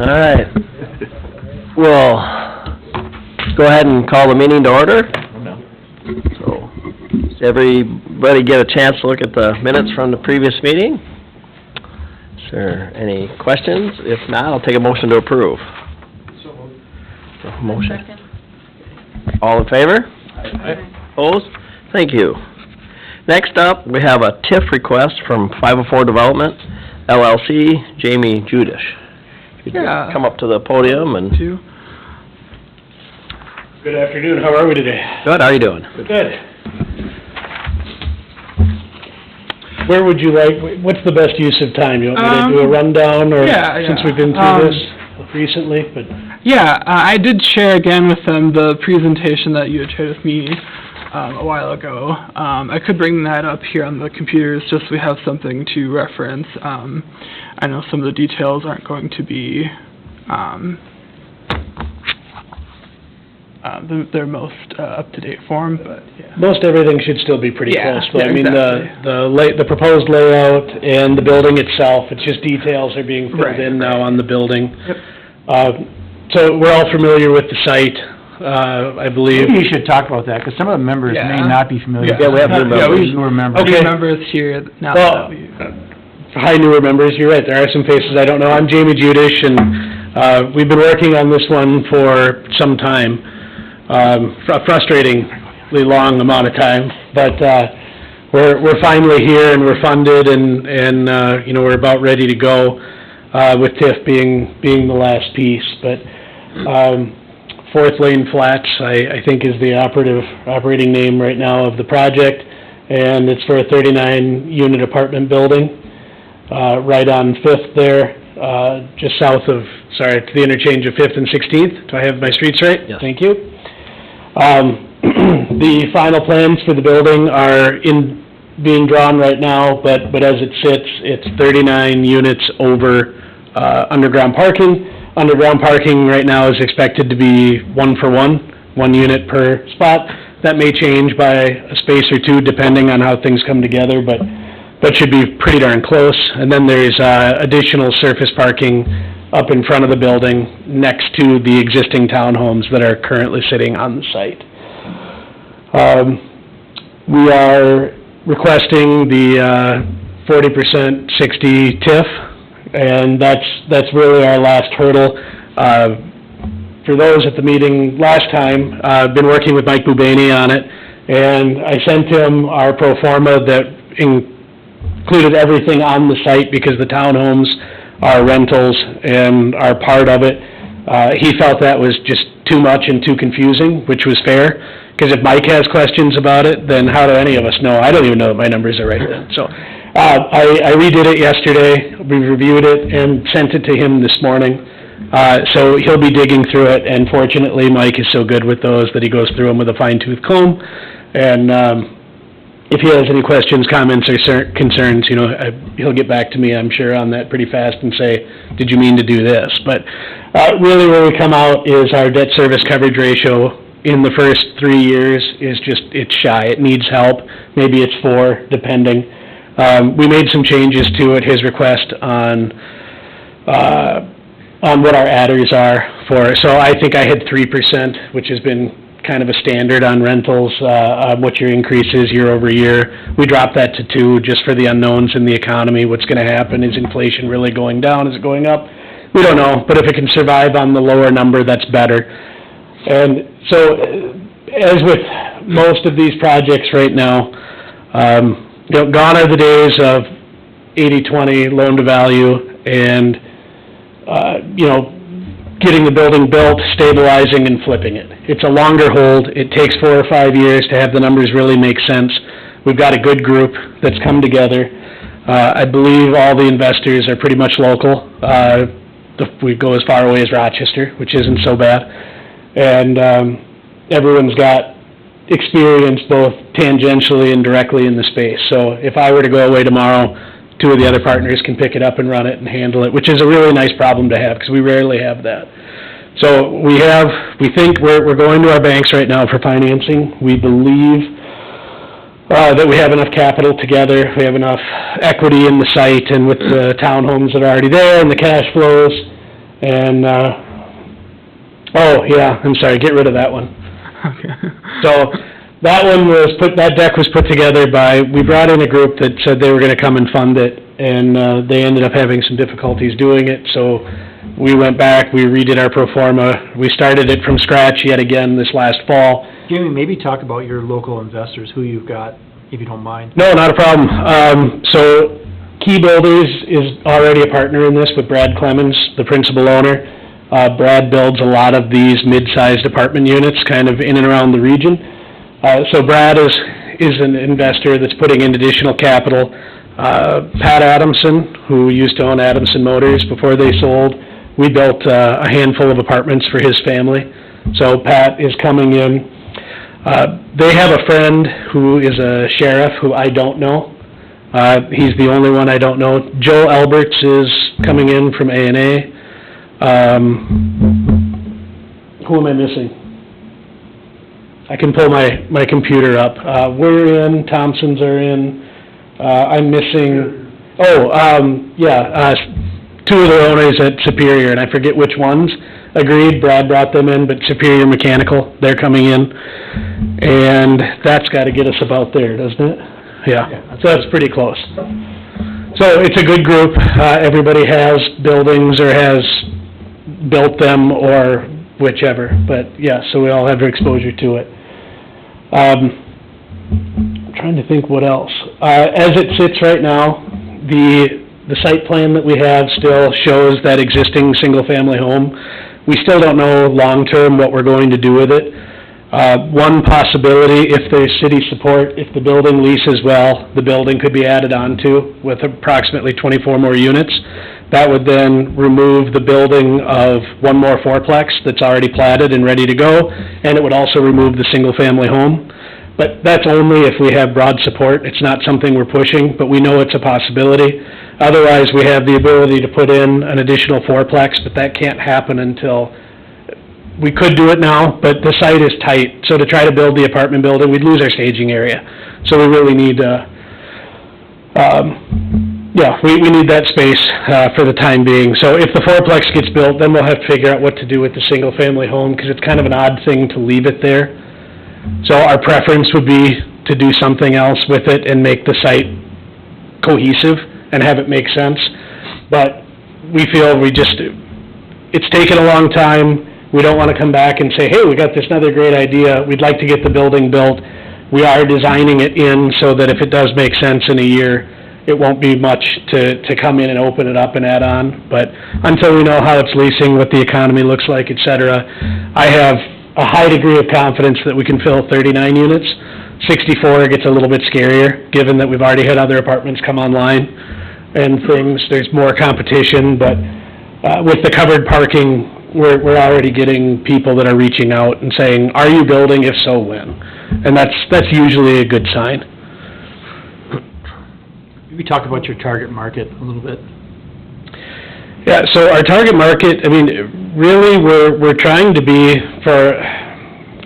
All right. We'll go ahead and call the meeting to order. So, does everybody get a chance to look at the minutes from the previous meeting? Is there any questions? If not, I'll take a motion to approve. So moved. Motion. All in favor? Aye. Opposed? Thank you. Next up, we have a TIF request from 504 Development, LLC, Jamie Judish. Could you come up to the podium and... Good afternoon, how are we today? Good, how are you doing? Good. Where would you like, what's the best use of time? You want me to do a rundown, or since we've been through this recently? But I did share again with them the presentation that you had shared with me a while ago. I could bring that up here on the computers, just so we have something to reference. I know some of the details aren't going to be their most up-to-date form, but yeah. Most everything should still be pretty close. Yeah, I mean, exactly. the proposed layout and the building itself, it's just details are being filled in now on the building. Yep. So we're all familiar with the site, I believe. Maybe you should talk about that, because some of the members may not be familiar. Yeah, we have new members. Newer members. Okay. New members here now. Well, hi, newer members, you're right, there are some faces I don't know. I'm Jamie Judish, and we've been working on this one for some time, a frustratingly long amount of time, but we're finally here, and we're funded, and you know, we're about ready to go, with TIF being the last piece. But Fourth Lane Flats, I think, is the operating name right now of the project, and it's for a 39-unit apartment building, right on 5th there, just south of, to the interchange of 5th and 16th. Do I have my streets right? Yes. Thank you. The final plans for the building are being drawn right now, but as it sits, it's 39 units over underground parking. Underground parking right now is expected to be 1 unit per spot. That may change by a space or two depending on how things come together, but that should be pretty darn close. And then there's additional surface parking up in front of the building next to the existing townhomes that are currently sitting on the site. We are requesting the 40% 60 TIF, and that's really our last hurdle. For those at the meeting last time, I've been working with Mike Bubani on it, and I sent him our pro forma that included everything on the site because the townhomes are rentals and are part of it. He felt that was just too much and too confusing, which was fair, because if Mike has questions about it, then how do any of us know? I don't even know that my numbers are right then. So I redid it yesterday, we reviewed it, and sent it to him this morning. So he'll be digging through it, and fortunately Mike is so good with those that he goes through them with a fine-tooth comb. And if he has any questions, comments, or concerns, you know, he'll get back to me, I'm sure, on that pretty fast and say, did you mean to do this? But really where we come out is our debt service coverage ratio in the first 3 years is just, it's shy. It needs help. Maybe it's 4, depending. We made some changes to it, his request on what our adders are for. So I think I had 3%, which has been kind of a standard on rentals, what your increase is year over year. We dropped that to 2 just for the unknowns in the economy. What's going to happen? Is inflation really going down? Is it going up? We don't know, but if it can survive on the lower number, that's better. And so, as with most of these projects right now, you know, gone are the days of 80-20 loan to value and, you know, getting the building built, stabilizing, and flipping it. It's a longer hold. It takes 4 or 5 years to have the numbers really make sense. We've got a good group that's come together. I believe all the investors are pretty much local. We go as far away as Rochester, which isn't so bad. And everyone's got experience both tangentially and directly in the space. So if I were to go away tomorrow, 2 of the other partners can pick it up and run it and handle it, which is a really nice problem to have because we rarely have that. So we think we're going to our banks right now for financing. We believe that we have enough capital together. We have enough equity in the site and with the townhomes that are already there and the cash flows. And, oh, yeah, I'm sorry, get rid of that one. Okay. So, that deck was put together we brought in a group that said they were gonna come and fund it, and, they ended up having some difficulties doing it, so we went back, we redid our pro forma, we started it from scratch yet again this last fall. Jamie, maybe talk about your local investors, who you've got, if you don't mind. No, not a problem. So, Key Builders is already a partner in this with Brad Clemens, the principal owner. Brad builds a lot of these mid-sized apartment units kind of in and around the region. So Brad is an investor that's putting in additional capital. Pat Adamson, who used to own Adamson Motors before they sold, we built a handful of apartments for his family. So Pat is coming in. They have a friend who is a sheriff who I don't know. He's the only one I don't know. Joe Alberts is coming in from A&A. Who am I missing? I can pull my computer up. We're in, Thompsons are in, I'm missing, two of the owners at Superior, and I forget which ones agreed. Brad brought them in, but Superior Mechanical, they're coming in. And that's gotta get us about there, doesn't it? Yeah, so that's pretty close. So it's a good group. Everybody has buildings or has built them or whichever, but yeah, so we all have exposure to it. I'm trying to think what else. As it sits right now, the site plan that we have still shows that existing single-family home. We still don't know long-term what we're going to do with it. One possibility, if there's city support, if the building leases well, the building could be added onto with approximately 24 more units. That would then remove the building of one more fourplex that's already platted and ready to go, and it would also remove the single-family home. But that's only if we have broad support. It's not something we're pushing, but we know it's a possibility. Otherwise, we have the ability to put in an additional fourplex, but that can't happen until, we could do it now, but the site is tight. So to try to build the apartment building, we'd lose our staging area. So we really need we need that space for the time being. So if the fourplex gets built, then we'll have to figure out what to do with the single-family home, because it's kind of an odd thing to leave it there. So our preference would be to do something else with it and make the site cohesive and have it make sense. But we feel it's taken a long time. We don't want to come back and say, hey, we got this another great idea. We'd like to get the building built. We are designing it in so that if it does make sense in a year, it won't be much to come in and open it up and add on. But until we know how it's leasing, what the economy looks like, et cetera, I have a high degree of confidence that we can fill 39 units. 64 gets a little bit scarier, given that we've already had other apartments come online and things. There's more competition, but with the covered parking, we're already getting people that are reaching out and saying, are you building? If so, when? And that's usually a good sign. Maybe talk about your target market a little bit. Yeah, so our target market, I mean, really, we're trying to be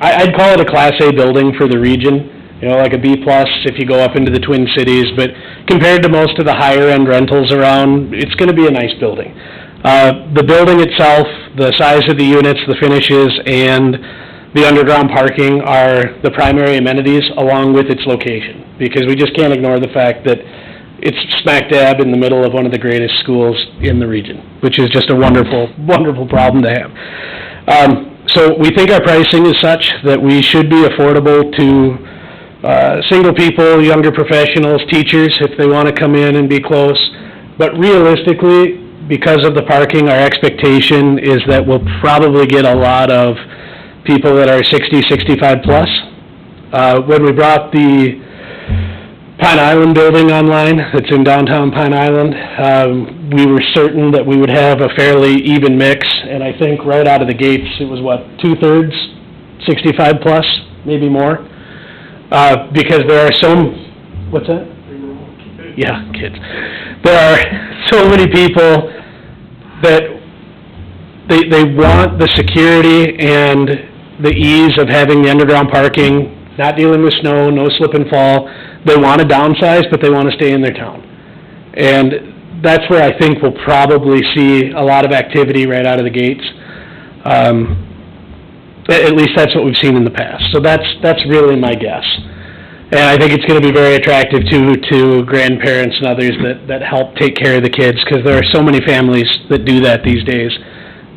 I'd call it a Class A building for the region, you know, like a B+ if you go up into the Twin Cities, but compared to most of the higher-end rentals around, it's going to be a nice building. The building itself, the size of the units, the finishes, and the underground parking are the primary amenities along with its location, because we just can't ignore the fact that it's smack dab in the middle of one of the greatest schools in the region, which is just a wonderful, wonderful problem to have. So we think our pricing is such that we should be affordable to single people, younger professionals, teachers, if they want to come in and be close. But realistically, because of the parking, our expectation is that we'll probably get a lot of people that are 60, 65 plus. When we brought the Pine Island building online, that's in downtown Pine Island, we were certain that we would have a fairly even mix, and I think right out of the gates, it was what, 2/3 65 plus, maybe more? Because there are what's that? Yeah, kids. There are so many people that they want the security and the ease of having the underground parking, not dealing with snow, no slip and fall. They want to downsize, but they want to stay in their town. And that's where I think we'll probably see a lot of activity right out of the gates. At least that's what we've seen in the past. So that's really my guess. And I think it's going to be very attractive to grandparents and others that help take care of the kids, because there are so many families that do that these days.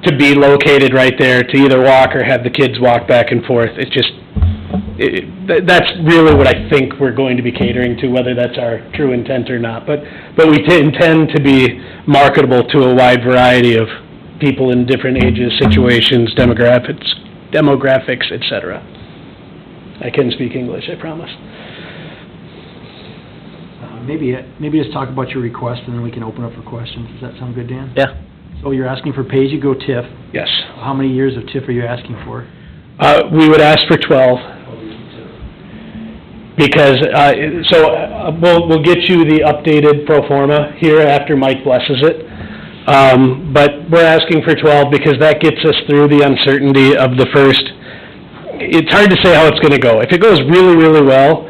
To be located right there, to either walk or have the kids walk back and forth, that's really what I think we're going to be catering to, whether that's our true intent or not. But we intend to be marketable to a wide variety of people in different ages, situations, demographics, etc. I can speak English, I promise. Maybe just talk about your request, and then we can open up for questions. Does that sound good, Dan? Yeah. So you're asking for pay-as-you-go TIF. Yes. How many years of TIF are you asking for? We would ask for 12. Because, we'll get you the updated pro forma here after Mike blesses it. But we're asking for 12 because that gets us through the uncertainty of the first. It's hard to say how it's gonna go. If it goes really, really well,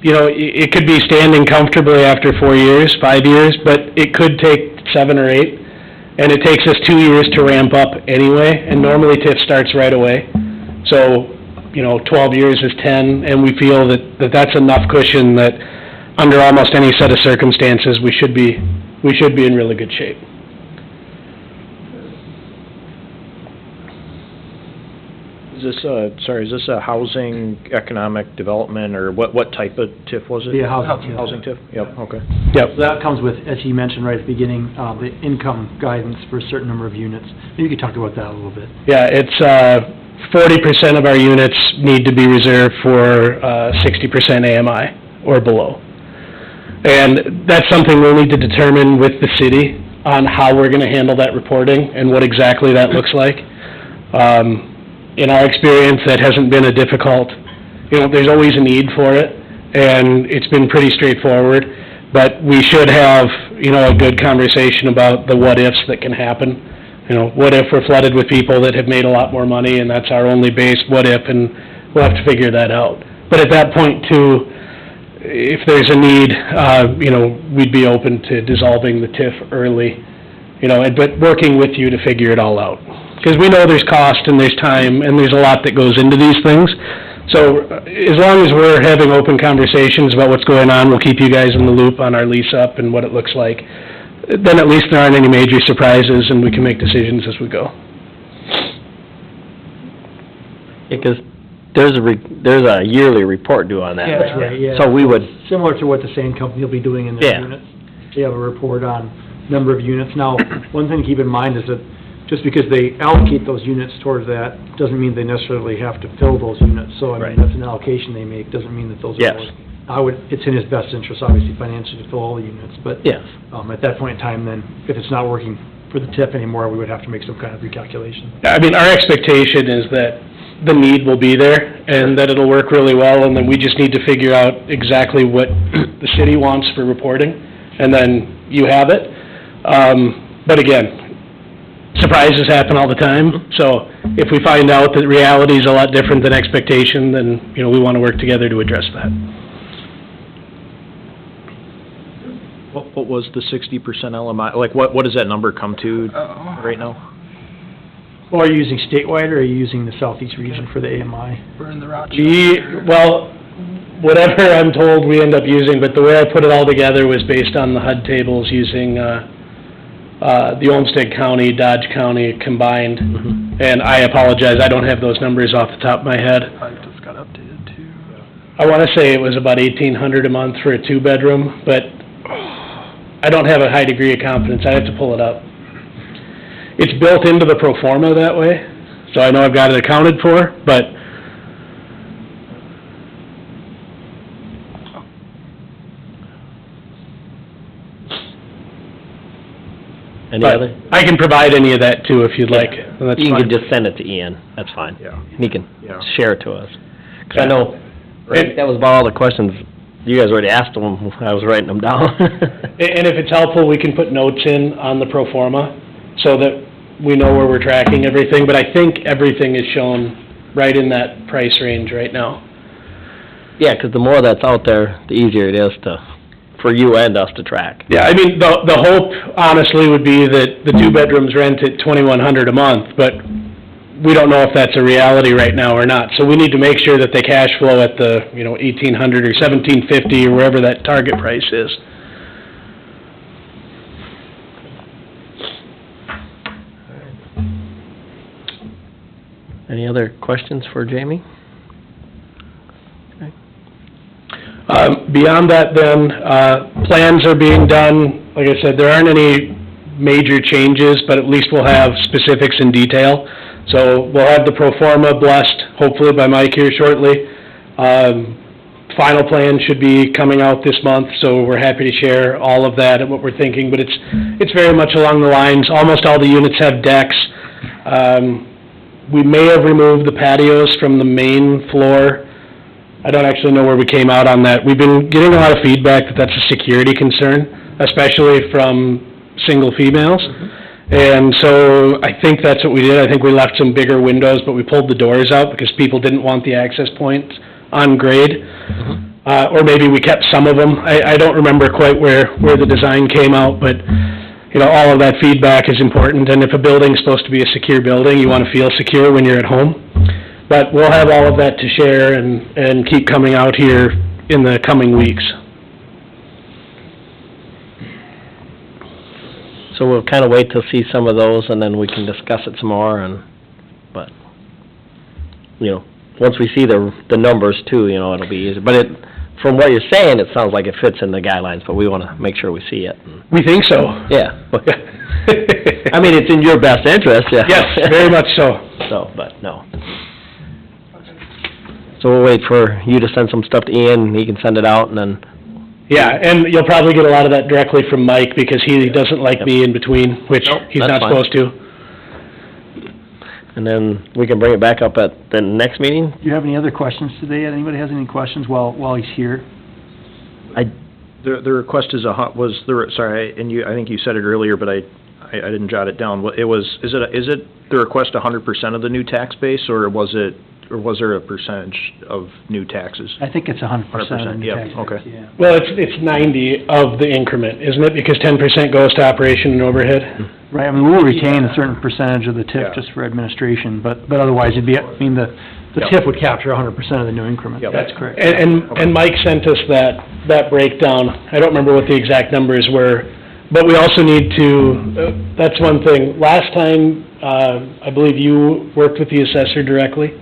it could be standing comfortably after 4 years, 5 years, but it could take 7 or 8. And it takes us 2 years to ramp up anyway, and normally TIF starts right away. So, 12 years is 10, and we feel that that's enough cushion that under almost any set of circumstances, we should be in really good shape. Is this a housing, economic development, or what type of TIF was it? Yeah, housing. Housing TIF, yep, okay. Yep. So that comes with, as he mentioned right at the beginning, the income guidance for a certain number of units. Maybe you could talk about that a little bit. Yeah, it's 40% of our units need to be reserved for 60% AMI or below. And that's something we'll need to determine with the city on how we're going to handle that reporting and what exactly that looks like. In our experience, that hasn't been a difficult, there's always a need for it, and it's been pretty straightforward, but we should have, a good conversation about the what-ifs that can happen. What if we're flooded with people that have made a lot more money, and that's our only base what-if, and we'll have to figure that out. But at that point, too, if there's a need, we'd be open to dissolving the TIF early, but working with you to figure it all out. Because we know there's cost and there's time and there's a lot that goes into these things. So as long as we're having open conversations about what's going on, we'll keep you guys in the loop on our lease up and what it looks like. Then at least there aren't any major surprises and we can make decisions as we go. Because there's a yearly report due on that. Yeah, that's right, yeah. So we would, Similar to what the same company will be doing in their Yeah. units. They have a report on number of units. Now, one thing to keep in mind is that just because they allocate those units towards that, doesn't mean they necessarily have to fill those units. So, Right. that's an allocation they make, doesn't mean that those are. Yes. It's in his best interest, obviously, financially, to fill all the units, but. yes. At that point in time, then, if it's not working for the TIF anymore, we would have to make some kind of recalculation. I mean, our expectation is that the need will be there and that it'll work really well, and then we just need to figure out exactly what the city wants for reporting, and then you have it. But again, surprises happen all the time, so if we find out that reality is a lot different than expectation, then, we want to work together to address that. What was the 60% LMI, like, what does that number come to right now? Well, are you using statewide, or are you using the southeast region for the AMI? We're in the Rochester. Well, whatever I'm told we end up using, but the way I put it all together was based on the HUD tables using, the Olmsted County, Dodge County combined. Mm-hmm. And I apologize, I don't have those numbers off the top of my head. I just got updated too. I wanna say it was about $1,800 a month for a 2-bedroom, but I don't have a high degree of confidence, I have to pull it up. It's built into the pro forma that way, so I know I've got it accounted for, but Any other? I can provide any of that too if you'd like, and that's You fine. can just send it to Ian, that's fine. Yeah. He can Yeah. share it to us. 'Cause I know, that was about all the questions you guys already asked them when I was writing them down. And if it's helpful, we can put notes in on the pro forma, so that we know where we're tracking everything, but I think everything is shown right in that price range right now. Yeah, 'cause the more that's out there, the easier it is to for you and us to track. Yeah, I mean, the hope honestly would be that the 2 bedrooms rent at $2,100 a month, but we don't know if that's a reality right now or not. So we need to make sure that they cash flow at the, $1,800 or $1,750 or wherever that target price is. Any other questions for Jamie? Beyond that then, plans are being done. Like I said, there aren't any major changes, but at least we'll have specifics in detail. So we'll have the pro forma blessed, hopefully by Mike here shortly. Final plan should be coming out this month, so we're happy to share all of that and what we're thinking, but it's very much along the lines, almost all the units have decks. We may have removed the patios from the main floor. I don't actually know where we came out on that. We've been getting a lot of feedback that that's a security concern, especially from single females. And so I think that's what we did. I think we left some bigger windows, but we pulled the doors out because people didn't want the access points on grade. Or maybe we kept some of them. I don't remember quite where the design came out, but all of that feedback is important. And if a building's supposed to be a secure building, you want to feel secure when you're at home. But we'll have all of that to share and keep coming out here in the coming weeks. So we'll kind of wait to see some of those, and then we can discuss it some more, but, once we see the numbers too, it'll be easy. But from what you're saying, it sounds like it fits in the guidelines, but we want to make sure we see it. We think so. Yeah. I mean, it's in your best interest, yeah. Yes, very much so. So, but no. So we'll wait for you to send some stuff to Ian, and he can send it out, and then... Yeah, and you'll probably get a lot of that directly from Mike, because he doesn't like me in between, which he's not supposed to. And then we can bring it back up at the next meeting? Do you have any other questions today? Anybody has any questions while he's here? The request is sorry, and I think you said it earlier, but I didn't jot it down. Is it the request 100% of the new tax base, or was there a percentage of new taxes? I think it's 100% of the new yep, tax base, okay. yeah. Well, it's 90 of the increment, isn't it? Because 10% goes to operation and overhead. Right, I mean, we'll retain a certain percentage of the TIF just for administration, but otherwise it'd be, the TIF would capture 100% of the new increment. Yep. That's correct. And Mike sent us that breakdown. I don't remember what the exact numbers were, but we also need to, that's one thing. Last time, I believe you worked with the assessor directly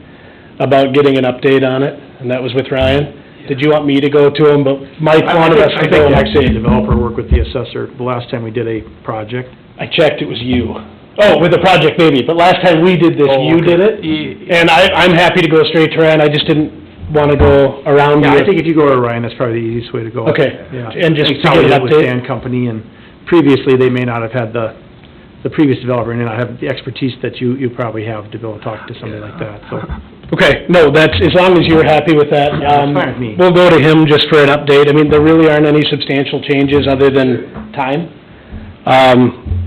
about getting an update on it, and that was with Ryan. Did you want me to go to him? But Mike wanted us to go. I think actually a developer worked with the assessor the last time we did a project. I checked, it was you. Oh, with the project maybe, but last time we did this, you did it? And I'm happy to go straight to Ryan, I just didn't want to go around you. Yeah, I think if you go to Ryan, that's probably the easiest way to go. Okay, Yeah. and just to How we get an did with update? Stan Company, and previously, they may not have had the previous developer may not have the expertise that you probably have to be able to talk to somebody like that, so. Okay, no, that's, as long as you're happy with that. Yeah, that's fine with me. We'll go to him just for an update. I mean, there really aren't any substantial changes other than time.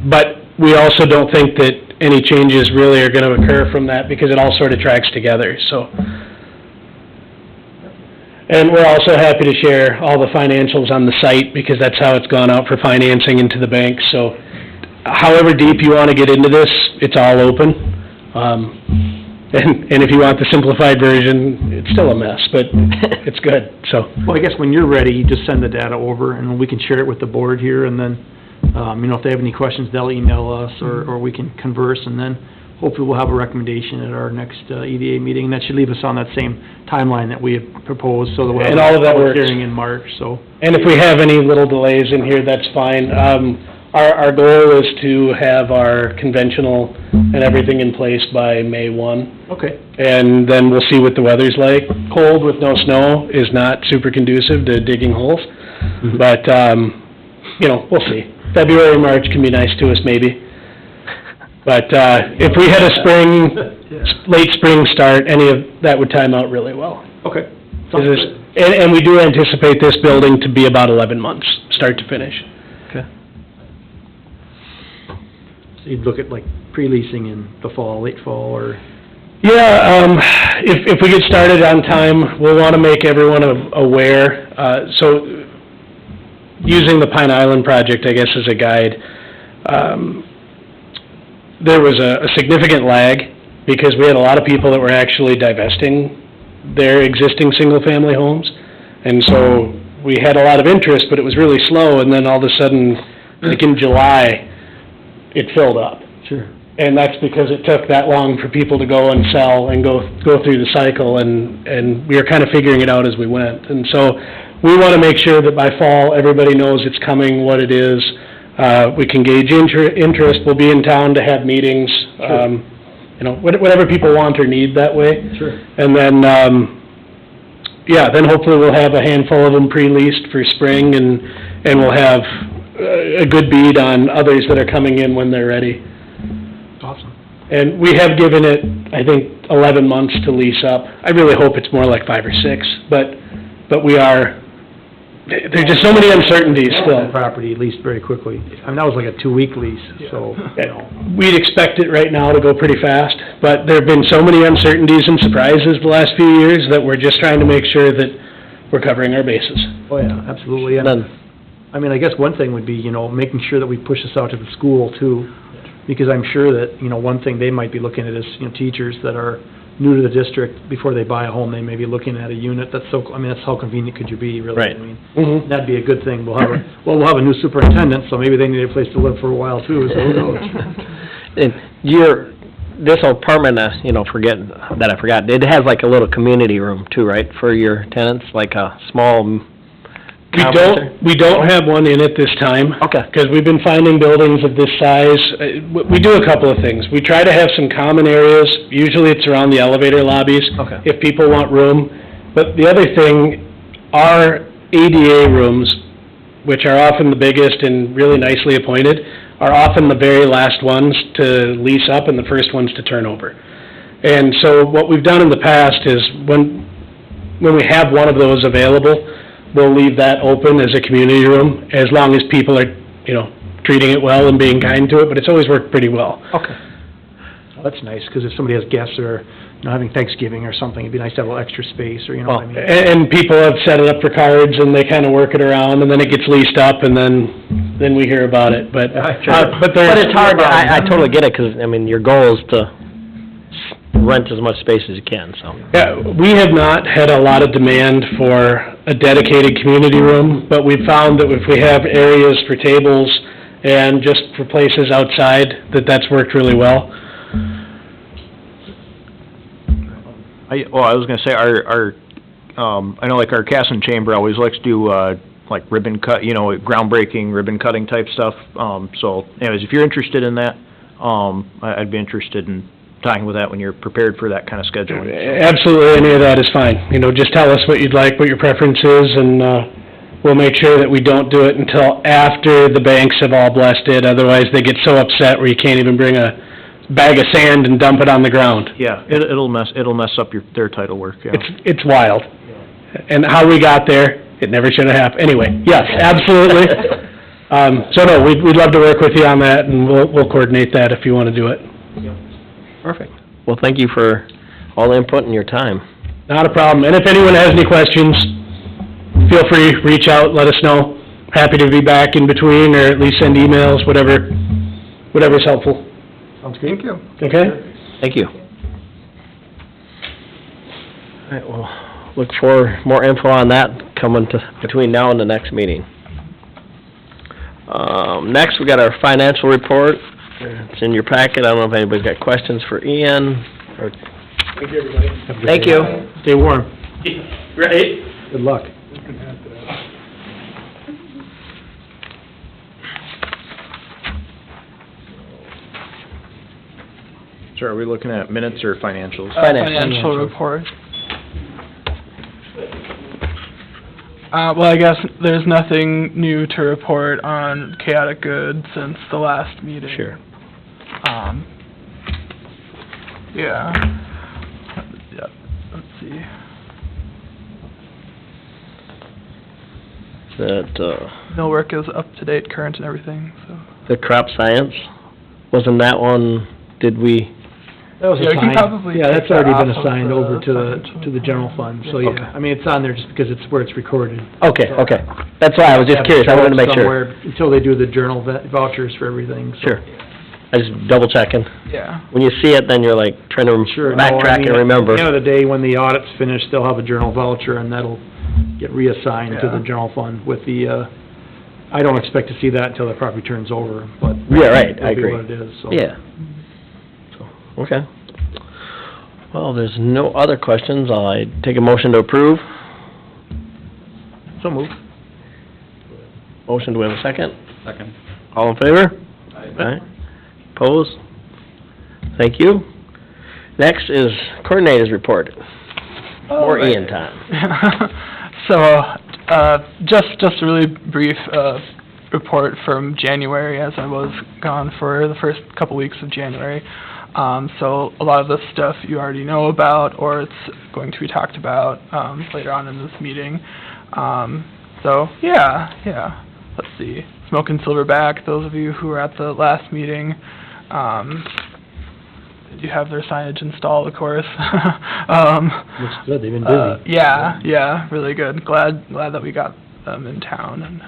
But we also don't think that any changes really are gonna occur from that, because it all sort of tracks together, so. And we're also happy to share all the financials on the site, because that's how it's gone out for financing into the bank, so. However deep you wanna get into this, it's all open. And if you want the simplified version, it's still a mess, but it's good, so. Well, I guess when you're ready, you just send the data over, and we can share it with the board here, and then, if they have any questions, they'll email us, or we can converse, and then hopefully we'll have a recommendation at our next EDA meeting, and that should leave us on that same timeline that we have proposed, so that we'll have And all of that a works. hearing in March, so. And if we have any little delays in here, that's fine. Our goal is to have our conventional and everything in place by May 1. Okay. And then we'll see what the weather's like. Cold with no snow is not super conducive to digging holes. But, we'll see. February, March can be nice to us maybe. But, if we had a late spring start, any of that would time out really well. Okay. And we do anticipate this building to be about 11 months, start to finish. Okay. So you'd look at like pre-leasing in the fall, late fall, or? Yeah, if we get started on time, we'll want to make everyone aware. So using the Pine Island project, I guess, as a guide, there was a significant lag because we had a lot of people that were actually divesting their existing single-family homes. And so we had a lot of interest, but it was really slow, and then all of a sudden, like in July, it filled up. Sure. And that's because it took that long for people to go and sell and go through the cycle, and we were kind of figuring it out as we went. And so we want to make sure that by fall, everybody knows it's coming, what it is. We can gauge interest. We'll be in town to have meetings, you know, whatever people want or need that way. Sure. And then, then hopefully we'll have a handful of them pre-leased for spring, and we'll have a good bead on others that are coming in when they're ready. Awesome. And we have given it, I think, 11 months to lease up. I really hope it's more like 5 or 6, but we are, there's just so many uncertainties still. Property leased very quickly. I mean, that was like a 2-week lease, so, you know. We'd expect it right now to go pretty fast, but there have been so many uncertainties and surprises the last few years that we're just trying to make sure that we're covering our bases. Oh, yeah, absolutely. And, I mean, I guess one thing would be, you know, making sure that we push this out to the school too, because I'm sure that, you know, one thing they might be looking at is, you know, teachers that are new to the district, before they buy a home, they may be looking at a unit that's so, I mean, that's how convenient could you be, really? Right. I mean, that'd be a good thing. We'll have a new superintendent, so maybe they need a place to live for a while too, so who knows? And this apartment, you know, I forgot, it has like a little community room too, right, for your tenants, like a small We don't have one in at this time. Okay. Because we've been finding buildings of this size. We do a couple of things. We try to have some common areas. Usually it's around the elevator lobbies. Okay. If people want room. But the other thing, our ADA rooms, which are often the biggest and really nicely appointed, are often the very last ones to lease up and the first ones to turn over. And so what we've done in the past is when we have one of those available, we'll leave that open as a community room, as long as people are, you know, treating it well and being kind to it, but it's always worked pretty well. Okay. Well, that's nice, because if somebody has guests or, you know, having Thanksgiving or something, it'd be nice to have a little extra space, or, you know what I mean? And people have set it up for cards, and they kind of work it around, and then it gets leased up, and then we hear about it, but it's hard, I totally get it, because, I mean, your goal is to rent as much space as you can, so. Yeah, we have not had a lot of demand for a dedicated community room, but we've found that if we have areas for tables and just for places outside, that's worked really well. I was gonna say, I know like our Casson Chamber always likes to do, like ribbon cut, you know, groundbreaking ribbon cutting type stuff. So anyways, if you're interested in that, I'd be interested in talking with that when you're prepared for that kind of scheduling. Absolutely, any of that is fine. You know, just tell us what you'd like, what your preference is, and we'll make sure that we don't do it until after the banks have all blessed it. Otherwise, they get so upset where you can't even bring a bag of sand and dump it on the ground. Yeah, it'll mess up their title work, yeah. It's wild. And how we got there, it never should have happened. Anyway, yes, absolutely. So no, we'd love to work with you on that, and we'll coordinate that if you want to do it. Perfect. Well, thank you for all the input and your time. Not a problem. And if anyone has any questions, feel free, reach out, let us know. Happy to be back in between, or at least send emails, whatever's helpful. Sounds good. Thank you. Okay? Thank you. All right, well, look for more info on that coming between now and the next meeting. Next, we got our financial report. It's in your packet. I don't know if anybody's got questions for Ian, or... Thank you, everybody. Thank you. Stay warm. Right. Good luck. So are we looking at minutes or financials? Financial report. Well, I guess there's nothing new to report on chaotic goods since the last meeting. Sure. Yeah, let's see. That, Millwork is up to date, current and everything, so. the crop science, wasn't that one, did we That was Yeah, we can assigned, probably yeah, that's take that already been off of assigned the over to financial. the general fund, so Okay. yeah. I mean, it's on there just because it's where it's recorded. Okay, okay. That's why I was just curious, I wanted to make sure. Somewhere Until they do the journal vouchers for everything, so. Sure. I just double checking. Yeah. When you see it, then you're like trying to Sure. No, I backtrack mean, and remember. At the end of the day, when the audit's finished, they'll have a journal voucher, and that'll get reassigned to the Yeah. general fund with the, I don't expect to see that until the property turns over, but. Yeah, right, I That'll be agree. what it is, so. Yeah. So, okay. Well, there's no other questions, I take a motion to approve. So moved. Motion, do we have a second? Second. All in favor? Aye. Opposed? Thank you. Next is coordinators report. More Alright. Ian time. So, just a really brief, report from January, as I was gone for the first couple weeks of January. So a lot of this stuff you already know about, or it's going to be talked about, later on in this meeting. So, yeah. Let's see. Smoking Silverback, those of you who were at the last meeting, you have their signage installed, of course. Looks good, they've been busy. Yeah, really good. Glad that we got them in town, and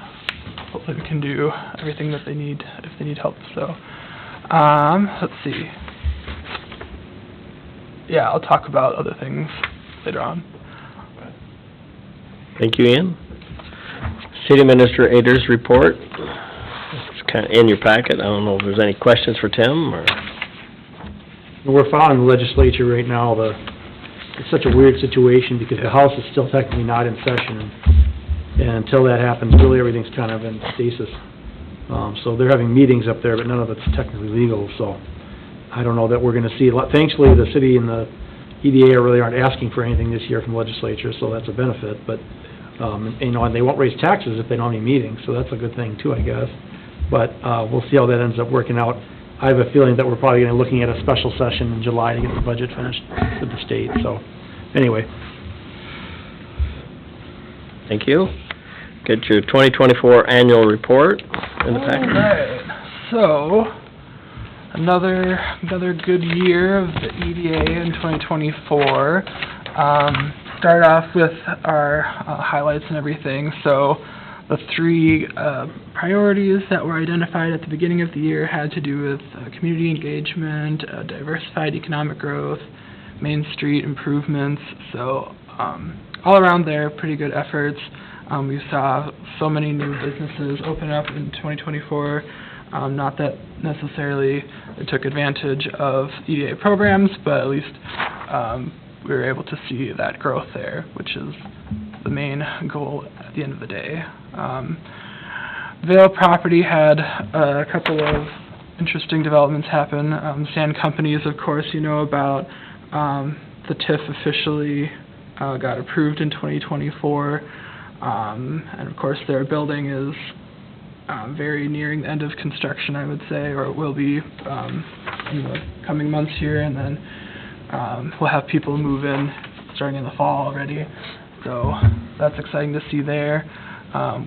hopefully we can do everything that they need, if they need help, so. Let's see. Yeah, I'll talk about other things later on. Thank you, Ian. City Administrator's report. It's kind of in your packet. I don't know if there's any questions for Tim, or... We're following the legislature right now, it's such a weird situation because the House is still technically not in session. And until that happens, really everything's kind of in stasis. So they're having meetings up there, but none of it's technically legal, so I don't know that we're gonna see a lot. Thankfully, the city and the EDA really aren't asking for anything this year from the legislature, so that's a benefit, but, you know, and they won't raise taxes if they don't have any meetings, so that's a good thing too, I guess. But, we'll see how that ends up working out. I have a feeling that we're probably gonna be looking at a special session in July to get the budget finished with the state, so, anyway. Thank you. Get your 2024 annual report in the packet. Alright, so, another good year of the EDA in 2024. Start off with our highlights and everything. So, the three priorities that were identified at the beginning of the year had to do with community engagement, diversified economic growth, Main Street improvements. So, all around there, pretty good efforts. We saw so many new businesses open up in 2024. Not that necessarily it took advantage of EDA programs, but at least we were able to see that growth there, which is the main goal at the end of the day. Vale property had a couple of interesting developments happen. Sand companies, of course, you know about. The TIF officially got approved in 2024. And of course, their building is very nearing the end of construction, I would say, or it will be in the coming months here, and then we'll have people move in starting in the fall already. So that's exciting to see there.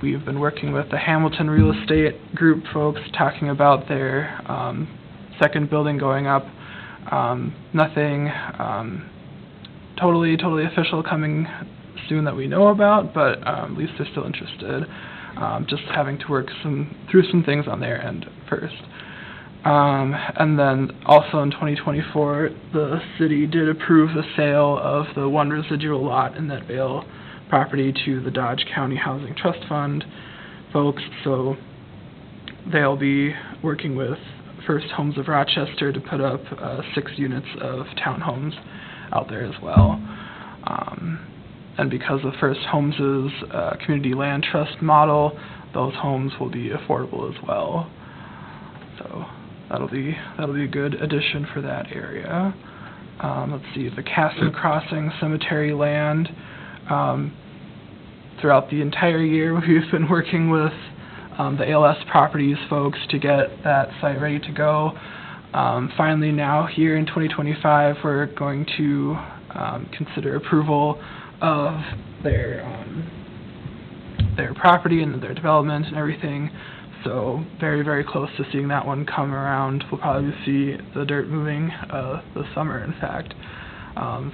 We've been working with the Hamilton Real Estate Group folks, talking about their second building going up. Nothing totally official coming soon that we know about, but at least they're still interested. Just having to work through some things on their end first. And then also in 2024, the city did approve the sale of the one residual lot in that Vale property to the Dodge County Housing Trust Fund folks. So they'll be working with First Homes of Rochester to put up 6 units of townhomes out there as well. And because of First Homes' community land trust model, those homes will be affordable as well. So that'll be a good addition for that area. Let's see, the Casson Crossing Cemetery land. Throughout the entire year, we've been working with the ALS Properties folks to get that site ready to go. Finally now, here in 2025, we're going to consider approval of their property and their development and everything So very, very close to seeing that one come around. We'll probably see the dirt moving this summer, in fact.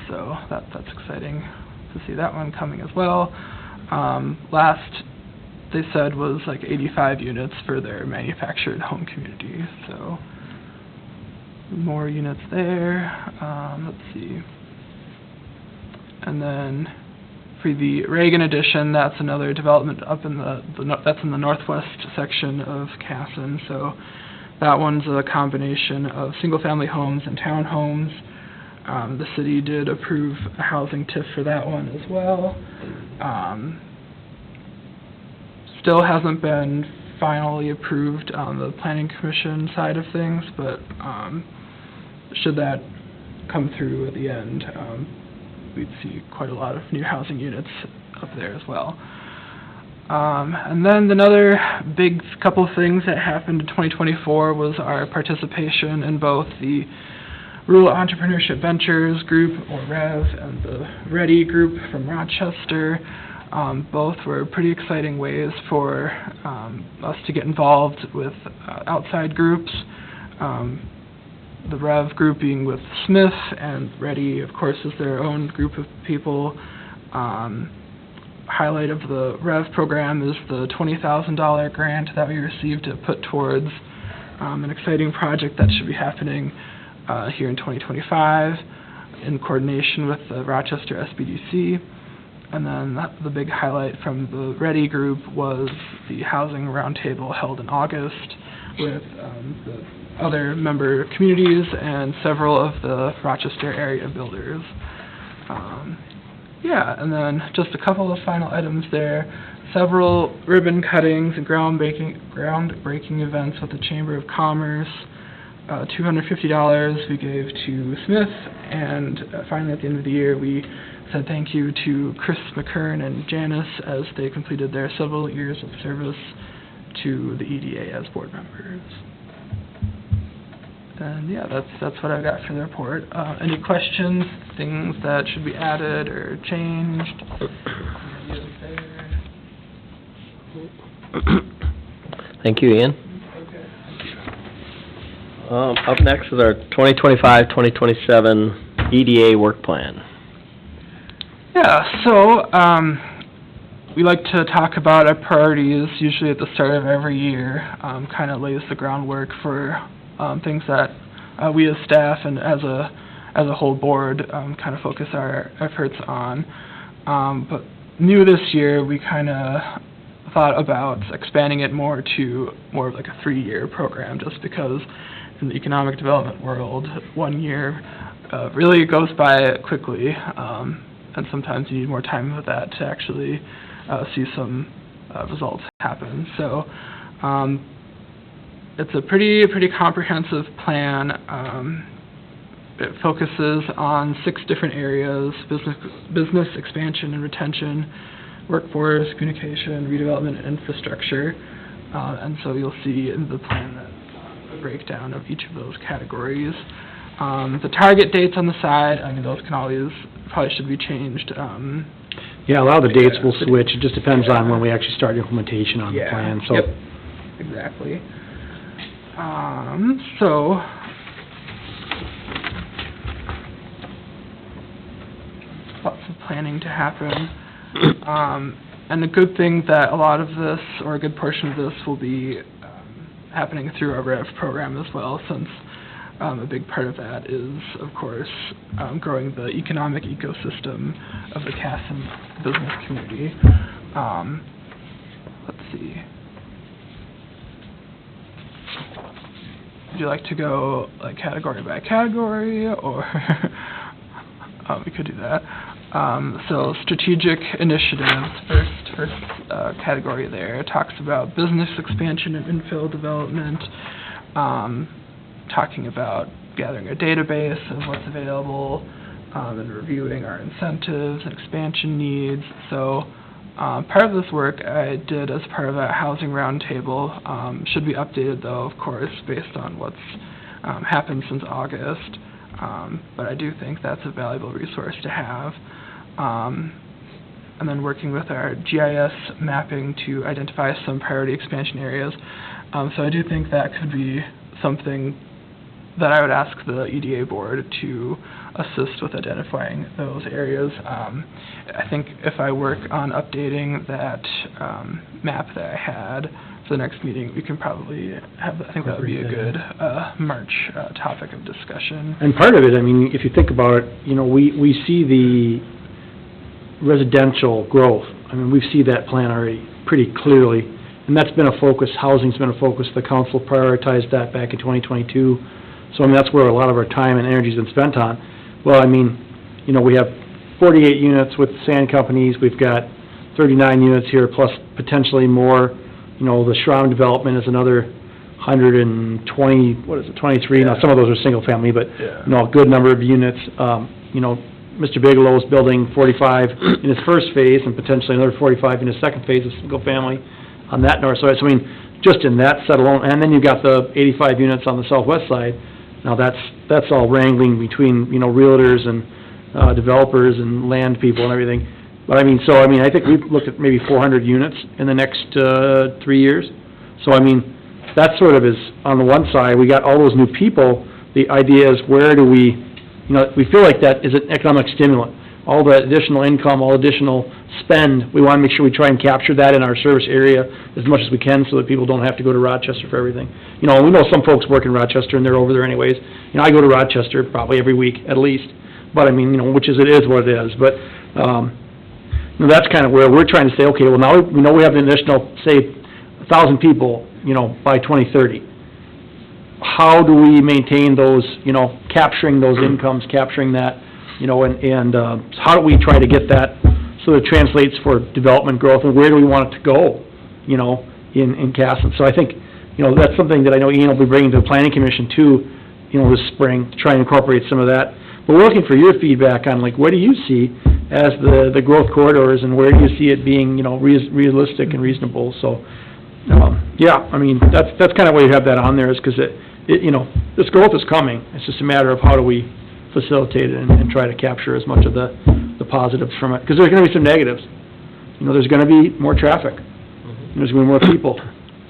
So that's exciting to see that one coming as well. Last they said was like 85 units for their manufactured home community. So more units there. Let's see. And then for the Reagan Edition, that's another development up in that's in the northwest section of Casson. So that one's a combination of single-family homes and townhomes. The city did approve a housing TIF for that one as well. Still hasn't been finally approved on the Planning Commission side of things, but should that come through at the end, we'd see quite a lot of new housing units up there as well. And then another big couple of things that happened in 2024 was our participation in both the Rural Entrepreneurship Ventures Group, or REV, and the READY Group from Rochester. Both were pretty exciting ways for us to get involved with outside groups. The REV group being with Smith, and READY, of course, is their own group of people. Highlight of the REV program is the $20,000 grant that we received to put towards an exciting project that should be happening here in 2025 in coordination with the Rochester SBDC. And then the big highlight from the READY group was the housing roundtable held in August with the other member communities and several of the Rochester area builders. And then just a couple of final items there. Several ribbon cuttings and groundbreaking events with the Chamber of Commerce. $250 we gave to Smith, and finally at the end of the year we said thank you to Chris McKern and Janice as they completed their several years of service to the EDA as board members. And yeah, that's what I've got for the report. Any questions, things that should be added or changed? Thank you, Ian. Okay. Up next is our 2025-2027 EDA work plan. Yeah, so we like to talk about our priorities usually at the start of every year. Kind of lays the groundwork for things that we as staff and as a whole board kind of focus our efforts on. But new this year, we kind of thought about expanding it more of like a 3-year program, just because in the economic development world, 1 year really goes by quickly, and sometimes you need more time with that to actually see some results happen. So it's a pretty comprehensive plan. It focuses on 6 different areas: business expansion and retention, workforce, communication, redevelopment, and infrastructure. And so you'll see in the plan that a breakdown of each of those categories. The target dates on the side, I mean, those can always, probably should be changed. Yeah, a lot of the dates will switch. It just depends on when we actually start implementation on the plan. So. Yep, exactly. So lots of planning to happen. And a good thing that a lot of this, or a good portion of this, will be happening through our REV program as well, since a big part of that is, of course, growing the economic ecosystem of the Casson business community. Let's see. Would you like to go like category by category, or we could do that. So strategic initiatives, first category there, talks about business expansion and infill development, talking about gathering a database of what's available, and reviewing our incentives and expansion needs. So part of this work I did as part of a housing roundtable, should be updated though, of course, based on what's happened since August. But I do think that's a valuable resource to have. and then working with our GIS mapping to identify some priority expansion areas. So I do think that could be something that I would ask the EDA board to assist with identifying those areas. I think if I work on updating that map that I had for the next meeting, we can probably have, I think that would be a good March topic of discussion. And part of it, I mean, if you think about it, you know, we see the residential growth. I mean, we see that plan already pretty clearly, and that's been a focus. Housing's been a focus. The council prioritized that back in 2022. So, I mean, that's where a lot of our time and energy's been spent on. Well, I mean, you know, we have 48 units with sand companies. We've got 39 units here, plus potentially more. You know, the Schramm development is another 120, 23? Now, some of those are single-family, but, you know, a good number of units. You know, Mr. Bigelow's building 45 in his first phase and potentially another 45 in his second phase of single-family on that north side. So, I mean, just in that set alone, and then you've got the 85 units on the southwest side. Now, that's all wrangling between, you know, realtors and developers and land people and everything. But, I mean, so, I mean, I think we've looked at maybe 400 units in the next 3 years. So, I mean, that sort of is, on the one side, we got all those new people. The idea is, where do we, you know, we feel like that is an economic stimulant. All the additional income, all additional spend, we want to make sure we try and capture that in our service area as much as we can so that people don't have to go to Rochester for everything. You know, we know some folks work in Rochester and they're over there anyways. You know, I go to Rochester probably every week at least. But, I mean, you know, which is, it is what it is. But, you know, that's kind of where we're trying to say, okay, well, now we know we have an additional, say, 1,000 people, you know, by 2030. How do we maintain those, you know, capturing those incomes, capturing that, you know, and how do we try to get that so it translates for development growth, and where do we want it to go, you know, in Casson? So I think, you know, that's something that I know Ian will be bringing to the Planning Commission too, you know, this spring, to try and incorporate some of that. But we're looking for your feedback on, like, what do you see as the growth corridors, and where do you see it being, you know, realistic and reasonable? So, yeah, I mean, that's kind of why you have that on there, is because it, you know, this growth is coming. It's just a matter of how do we facilitate it and try to capture as much of the positives from it, because there's going to be some negatives. You know, there's going to be more traffic. There's going to be more people.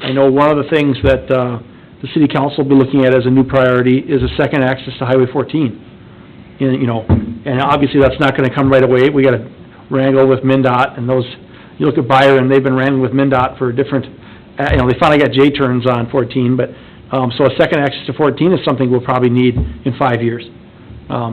I know one of the things that the city council will be looking at as a new priority is a second access to Highway 14. And, you know, and obviously that's not going to come right away. We got to wrangle with MnDOT and those. You look at Byron, they've been wrangling with MnDOT for different. You know, they finally got J-turns on 14, but so a second access to 14 is something we'll probably need in 5 years.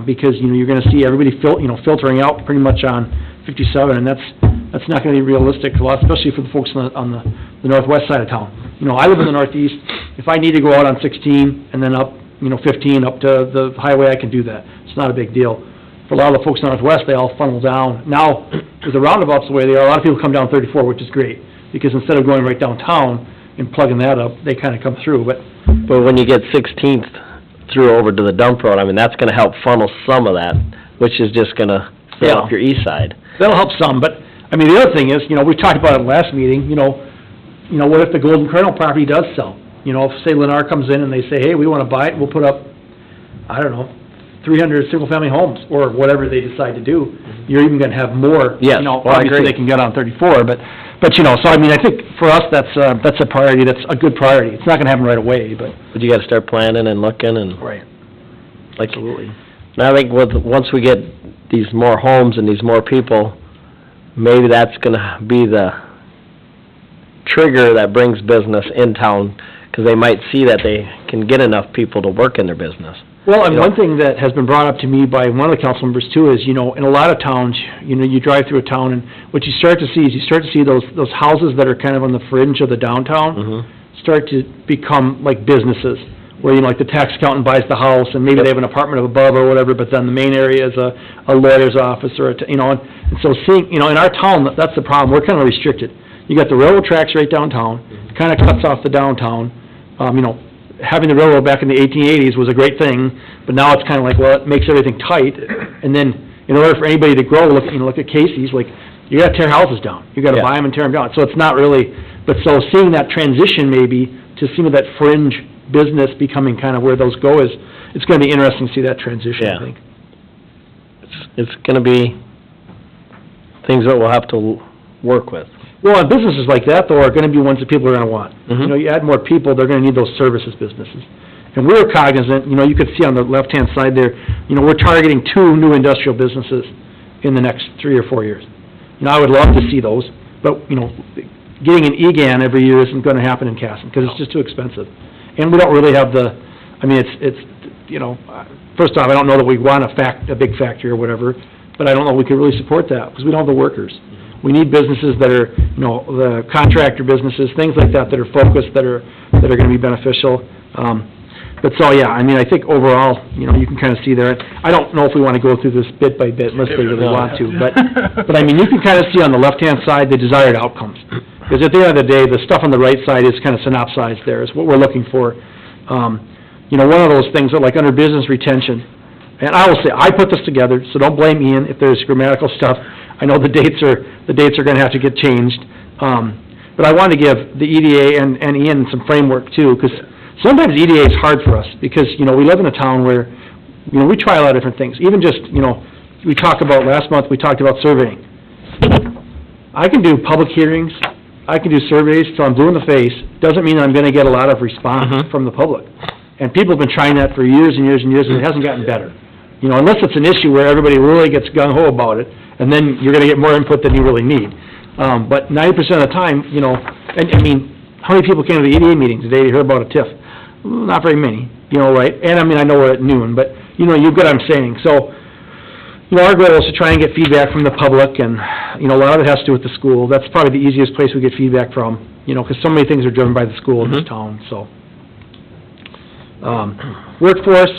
Because, you know, you're going to see everybody filtering out pretty much on 57, and that's not going to be realistic a lot, especially for the folks on the northwest side of town. You know, I live in the northeast. If I need to go out on 16 and then up, you know, 15 up to the highway, I can do that. It's not a big deal. For a lot of the folks in the northwest, they all funnel down. Now, with the roundabouts the way they are, a lot of people come down 34, which is great, because instead of going right downtown and plugging that up, they kind of come through. But when you get 16th through over to the dump road, I mean, that's gonna help funnel some of that, which is just gonna fill up your east side. that'll help some. But, I mean, the other thing is, you know, we talked about it last meeting, you know, what if the Golden Kernel property does sell? You know, if, say, Lennar comes in and they say, hey, we want to buy it, we'll put up, I don't know, 300 single-family homes, or whatever they decide to do. You're even going to have more. Yes, You know, well, I obviously agree. they can get on 34, but, you know, so, I mean, I think for us, that's a priority, that's a good priority. It's not going to happen right away, but. But you gotta start planning and looking and, Right. like, Absolutely. and I think once we get these more homes and these more people, maybe that's gonna be the trigger that brings business in town, because they might see that they can get enough people to work in their business. Well, and You know? one thing that has been brought up to me by one of the council members too is, you know, in a lot of towns, you know, you drive through a town and what you start to see is those houses that are kind of on the fringe of the downtown start to become like businesses, where, you know, like the tax accountant buys the house and maybe they have an apartment up above or whatever, but then the main area is a lawyer's office or you know, and so seeing, you know, in our town, that's the problem, we're kind of restricted. You got the railroad tracks right downtown, kind of cuts off the downtown, you know, having the railroad back in the 1880s was a great thing, but now it's kind of like, well, it makes everything tight, and then in order for anybody to grow, look at Casey's, like, you gotta tear houses down, you gotta buy them and tear them down, so it's not really, but so seeing that transition maybe to some of that fringe business becoming kind of where those go is, it's gonna be interesting to see that transition, I think. It's gonna be, things that we'll have to work with. Well, and businesses like that, though, are gonna be ones that people are gonna want. Mhm. You know, you add more people, they're gonna need those services businesses. And we're cognizant, you know, you could see on the left-hand side there, you know, we're targeting 2 new industrial businesses in the next 3 or 4 years. You know, I would love to see those, but, you know, getting an EGAN every year isn't gonna happen in Casson, because it's just too expensive. And we don't really have the, I mean, it's, you know, first off, I don't know that we want a big factory or whatever, but I don't know if we can really support that, because we don't have the workers. We need businesses that are, you know, the contractor businesses, things like that are focused, that are gonna be beneficial. But so, yeah, I mean, I think overall, you know, you can kind of see there, I don't know if we want to go through this bit by bit unless they really want to, but I mean, you can kind of see on the left-hand side the desired outcomes. Because at the end of the day, the stuff on the right side is kind of synopsized there, is what we're looking for. You know, one of those things that, like, under business retention, and I will say, I put this together, so don't blame Ian if there's grammatical stuff. I know the dates are gonna have to get changed. But I wanted to give the EDA and Ian some framework too, because sometimes EDA is hard for us, because, you know, we live in a town where, you know, we try a lot of different things. Even just, you know, last month, we talked about surveying. I can do public hearings, I can do surveys till I'm blue in the face, doesn't mean I'm gonna get a lot of response from the public. And people have been trying that for years and years and years, and it hasn't gotten better. You know, unless it's an issue where everybody really gets gung-ho about it, and then you're gonna get more input than you really need. But 90% of the time, you know, and, I mean, how many people came to the EDA meeting today to hear about a TIF? Not very many, you know, right? And I mean, I know we're at noon, but, you know, you get what I'm saying. So, you know, our goal is to try and get feedback from the public, and, you know, a lot of it has to do with the school. That's probably the easiest place we get feedback from, you know, because so many things are driven by the school in this town, so. Workforce,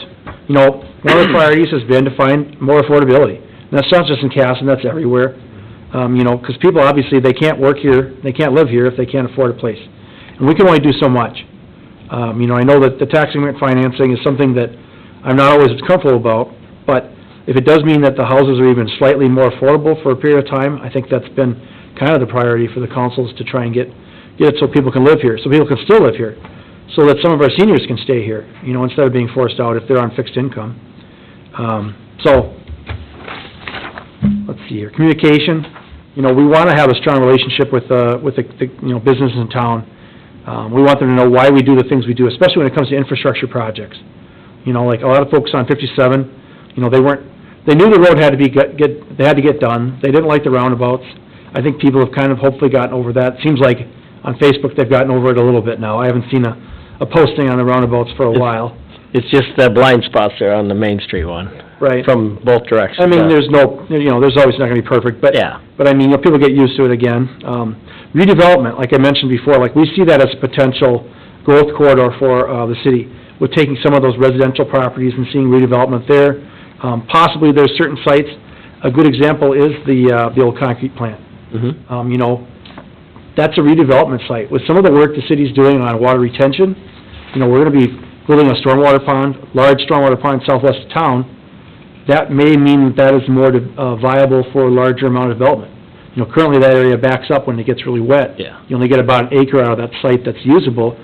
you know, one of the priorities has been to find more affordability. And that's not just in Casson, that's everywhere. You know, because people, obviously, they can't work here, they can't live here if they can't afford a place. And we can only do so much. You know, I know that the tax increment financing is something that I'm not always as comfortable about, but if it does mean that the houses are even slightly more affordable for a period of time, I think that's been kind of the priority for the councils, to try and get it so people can live here, so people can still live here, so that some of our seniors can stay here, you know, instead of being forced out if they're on fixed income. So, let's see here, communication. You know, we want to have a strong relationship with the you know, businesses in town. We want them to know why we do the things we do, especially when it comes to infrastructure projects. You know, like a lot of folks on 57, you know, they knew the road had to be they had to get done. They didn't like the roundabouts. I think people have kind of hopefully gotten over that. It seems like on Facebook they've gotten over it a little bit now. I haven't seen a posting on the roundabouts for a while. It's just the blind spots there on the Main Street one. Right. From both directions. I mean, there's always not gonna be perfect, but. Yeah. But I mean, you know, people get used to it again. Redevelopment, like I mentioned before, like we see that as a potential growth corridor for, the city, with taking some of those residential properties and seeing redevelopment there. Possibly there's certain sites, a good example is the old concrete plant. You know, that's a redevelopment site. With some of the work the city's doing on water retention, you know, we're gonna be building a stormwater pond, large stormwater pond southwest of town. That may mean that is more viable for a larger amount of development. You know, currently that area backs up when it gets really wet. Yeah. You only get about an acre out of that site that's usable.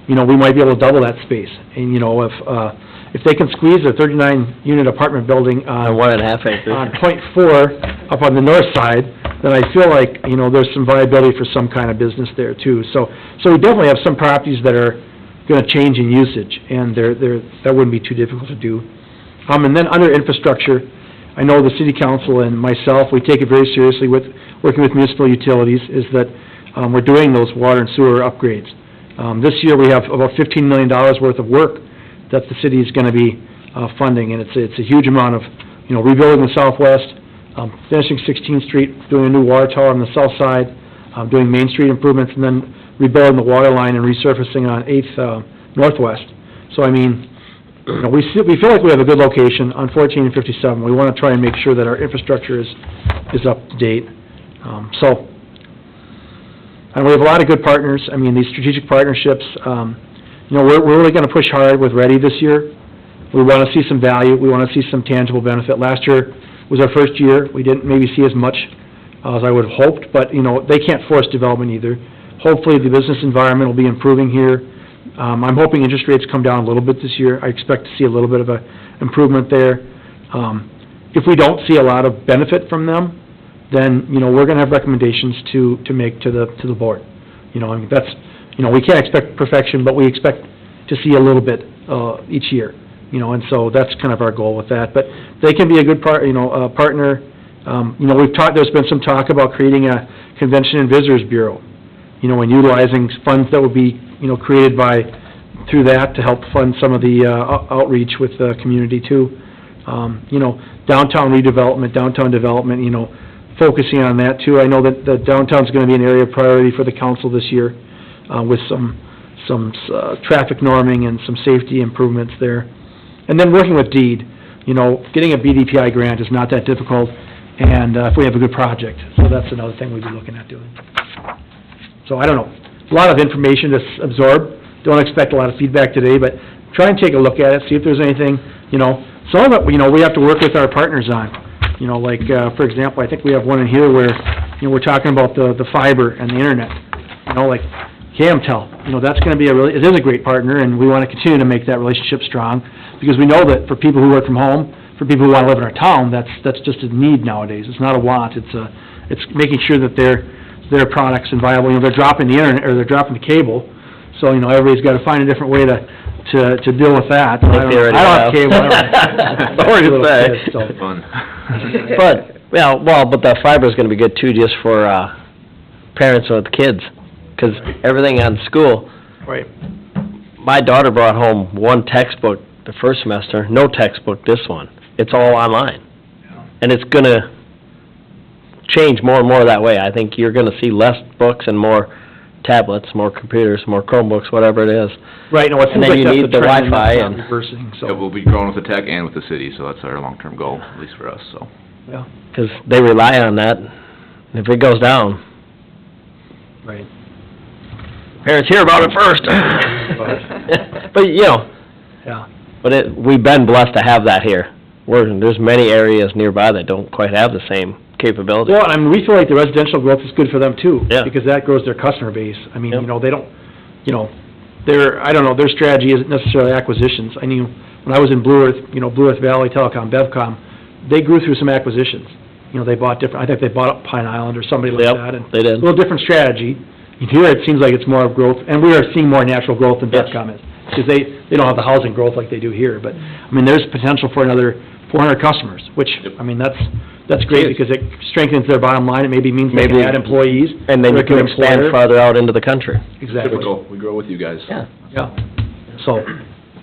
You know, we might be able to double that space. And, you know, if they can squeeze a 39-unit apartment building on 1.5 acres. on .4 up on the north side, then I feel like, you know, there's some viability for some kind of business there too. So we definitely have some properties that are gonna change in usage, and that wouldn't be too difficult to do. And then under infrastructure, I know the city council and myself, we take it very seriously with working with municipal utilities, is that we're doing those water and sewer upgrades. This year we have about $15 million worth of work that the city is gonna be funding, and it's a huge amount of, you know, rebuilding the southwest, finishing 16th Street, doing a new water tower on the south side, doing Main Street improvements, and then rebuilding the water line and resurfacing on 8th Northwest. So, I mean, you know, we feel like we have a good location on 14 and 57. We want to try and make sure that our infrastructure is up to date. And we have a lot of good partners. I mean, these strategic partnerships, you know, we're really going to push hard with Ready this year. We want to see some value. We want to see some tangible benefit. Last year was our first year. We didn't maybe see as much as I would have hoped, but, you know, they can't force development either. Hopefully the business environment will be improving here. I'm hoping interest rates come down a little bit this year. I expect to see a little bit of a improvement there. If we don't see a lot of benefit from them, then, we're gonna have recommendations to make to the board. I mean, that's, we can't expect perfection, but we expect to see a little bit, each year, and so that's kind of our goal with that. But they can be a good partner. There's been some talk about creating a Convention and Visitors Bureau, and utilizing funds that would be, created through that to help fund some of the, outreach with the community too. Downtown redevelopment, downtown development, focusing on that too. I know that the downtown's gonna be an area of priority for the council this year, with some traffic norming and some safety improvements there. And then working with DEED, getting a BDPI grant is not that difficult, and if we have a good project, so that's another thing we'd be looking at doing. So I don't know, a lot of information to absorb, don't expect a lot of feedback today, but try and take a look at it, see if there's anything, some of it, we have to work with our partners on. Like, for example, I think we have one in here where, we're talking about the fiber and the internet, like Camtel, that's gonna be it is a great partner, and we wanna continue to make that relationship strong, because we know that for people who work from home, for people who wanna live in our town, that's just a need nowadays. It's not a want, it's making sure that their products and viable, they're dropping the internet, or they're dropping the cable, so, everybody's gotta find a different way to deal with that. I don't have cable, Sorry to say. Kids, so. Fun. But the fiber's gonna be good too, just for, parents with kids, 'cause everything on school. Right. My daughter brought home one textbook the first semester, no textbook this one. It's all online. And it's gonna change more and more that way. I think you're gonna see less books and more tablets, more computers, more Chromebooks, whatever it is. Right, no, it And seems then like you that's need the the trend, and Wi-Fi that's not and- reversing, Yeah, so, we'll be growing with the tech and with the city, so that's our long-term goal, at least for us, so. yeah, 'Cause they rely on that. If it goes down, right. parents hear about it first. But, Yeah, we've been blessed to have that here. There's many areas nearby that don't quite have the same capability. well, and we feel like the residential growth is good for them too. Yeah. Because that grows their customer base. I mean, Yep. they don't, their strategy isn't necessarily acquisitions. I knew, when I was in Blue Earth Valley Telecom, Bevcom, they grew through some acquisitions. They bought I think they bought up Pine Island or somebody like Yep, that, and they did. a little different strategy. Here, it seems like it's more of growth, and we are seeing more natural growth than Yes. Bevcom is, because they don't have the housing growth like they do here, but, I mean, there's potential for another 400 customers, which, I mean, that's great, because it strengthens their bottom line, it maybe means they can Maybe- add employees. And then They're you can a good expand employer. farther out into the country. Exactly. Typical, we grow with you guys. Yeah. Yeah, so,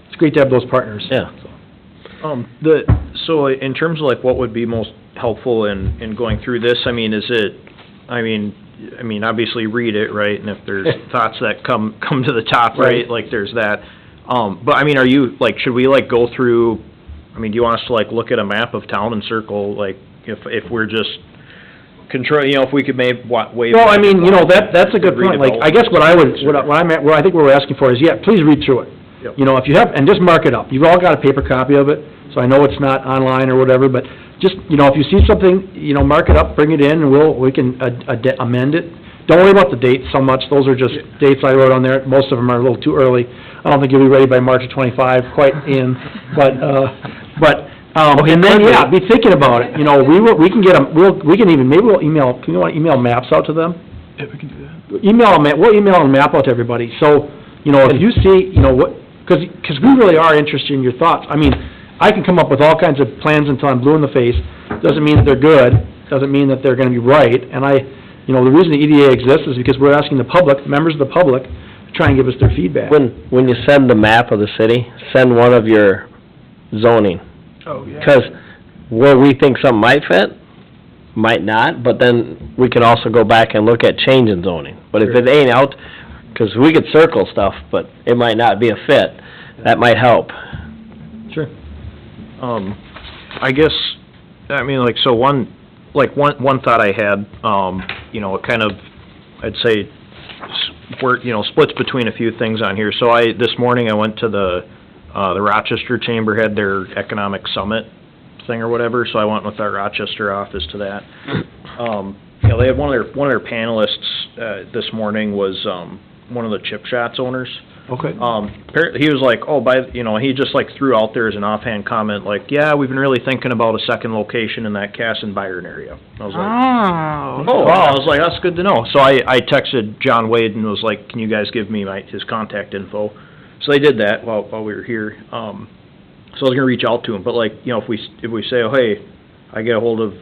it's great to have those partners. Yeah. So in terms of like what would be most helpful in going through this, I mean, obviously read it, right? And if there's thoughts that come to the top, right, Right. like there's that. But I mean, are you, like, should we like go through, I mean, do you want us to like look at a map of town and circle, like, if we're just control, if we could waive. Well, I mean, that's a good point, like, I guess what I think what we're asking for is, yeah, please read through it. Yep. If you have, and just mark it up, you've all got a paper copy of it, so I know it's not online or whatever, but just, if you see something, mark it up, bring it in, and we can amend it. Don't worry about the dates so much, those are just dates I wrote on there, most of them are a little too early. I don't think you'll be ready by March of 25, quite in, and then, yeah, be thinking about it, we can get them, maybe we'll email, can you email maps out to them? Yeah, we can do that. We'll email a map out to everybody, so, if you see, because we really are interested in your thoughts. I mean, I can come up with all kinds of plans until I'm blue in the face, doesn't mean that they're good, doesn't mean that they're gonna be right, and the reason the EDA exists is because we're asking the public, members of the public, to try and give us their feedback. When you send the map of the city, send one of your zoning. Oh, yeah. Because where we think something might fit, might not, but then we can also go back and look at changing zoning. But if it ain't out, because we could circle stuff, but it might not be a fit, that might help. Sure. I guess, I mean, like, so one thought I had, it kind of, I'd say, splits between a few things on here. So this morning I went to the Rochester Chamber had their economic summit thing or whatever, so I went with our Rochester office to that. They had one of their panelists, this morning was, one of the Chip Shots owners. Okay. Apparently, he was like, oh, he just like threw out there as an offhand comment, like, yeah, we've been really thinking about a second location in that Cass and Byron area. I was like, Oh. I was like, that's good to know. So I texted John Wade and was like, can you guys give me his contact info? So they did that while we were here. So I was gonna reach out to him, but like, if we say, oh, hey, I get a hold of